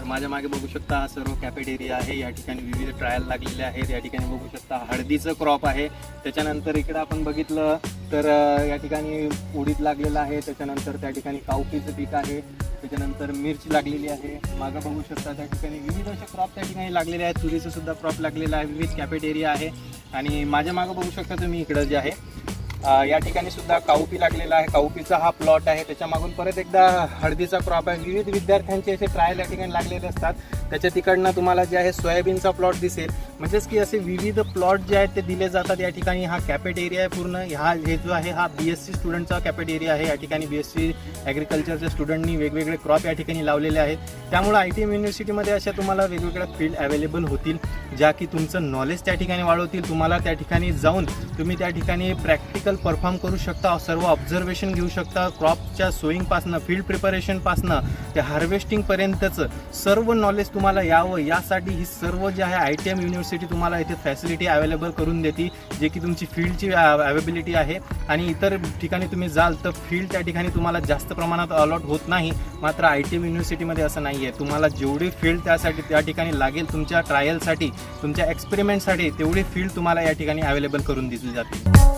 तर माझ्या मागे बघू शकता हा सर्व कॅफेटेरिया आहे. या ठिकाणी विविध ट्रायल लागलेले आहेत. या ठिकाणी बघू शकता हळदीचं क्रॉप आहे. त्याच्यानंतर इकडं आपण बघितलं तर या ठिकाणी उडीद लागलेलं आहे. त्याच्यानंतर त्या ठिकाणी कावपीचं पीक आहे. त्याच्यानंतर मिरची लागलेली आहे. मागं बघू शकता त्या ठिकाणी विविध असे क्रॉप त्या ठिकाणी लागलेले आहेत. तुरीचं सुद्धा क्रॉप लागलेला आहे. विविध कॅफेटेरिया आहे. आणि माझ्या मागं बघू शकता तुम्ही इकडं जे आहे या ठिकाणी सुद्धा कावपी लागलेला आहे. कावपीचा हा प्लॉट आहे. त्याच्या मागून परत एकदा हळदीचा क्रॉप आहे. विविध विद्यार्थ्यांचे असे ट्रायल या ठिकाणी लागलेले असतात. त्याच्या तिकडनं तुम्हाला जे आहे सोयाबीनचा प्लॉट दिसेल. म्हणजेच की असे विविध प्लॉट जे आहेत ते दिले जातात. या ठिकाणी हा कॅफेटेरिया आहे पूर्ण. हे जो आहे हा BSc स्टुडंटचा कॅफेटेरिया आहे. या ठिकाणी BSc ॲग्रिकल्चरच्या स्टुडंटनी वेगवेगळे क्रॉप या ठिकाणी लावलेले आहेत. त्यामुळे ITM युनिव्हर्सिटीमध्ये अशा तुम्हाला वेगवेगळ्या फील्ड अवेलेबल होतील ज्या की तुमचं नॉलेज त्या ठिकाणी वाढवतील. तुम्हाला त्या ठिकाणी जाऊन तुम्ही त्या ठिकाणी प्रॅक्टिकल परफॉर्म करू शकता. सर्व ऑब्झर्वेशन घेऊ शकता. क्रॉपच्या सोईंगपासनं फील्ड प्रिपरेशनपासनं ते हार्वेस्टिंगपर्यंतचं सर्व नॉलेज तुम्हाला यावं यासाठी ही सर्व जे आहे ITM युनिव्हर्सिटी तुम्हाला इथे फॅसिलिटी अवेलेबल करून देते. जे की तुमची फील्डची अवेबिलिटी आहे. आणि इतर ठिकाणी तुम्ही जाल तर फील्ड त्या ठिकाणी तुम्हाला जास्त प्रमाणात अलॉट होत नाही. मात्र ITM युनिव्हर्सिटीमध्ये असं नाही आहे. तुम्हाला जेवढी फील्ड त्यासाठी त्या ठिकाणी लागेल तुमच्या ट्रायलसाठी तुमच्या एक्सपेरिमेंटसाठी तेवढी फील्ड तुम्हाला या ठिकाणी अवेलेबल करून दिली जाते.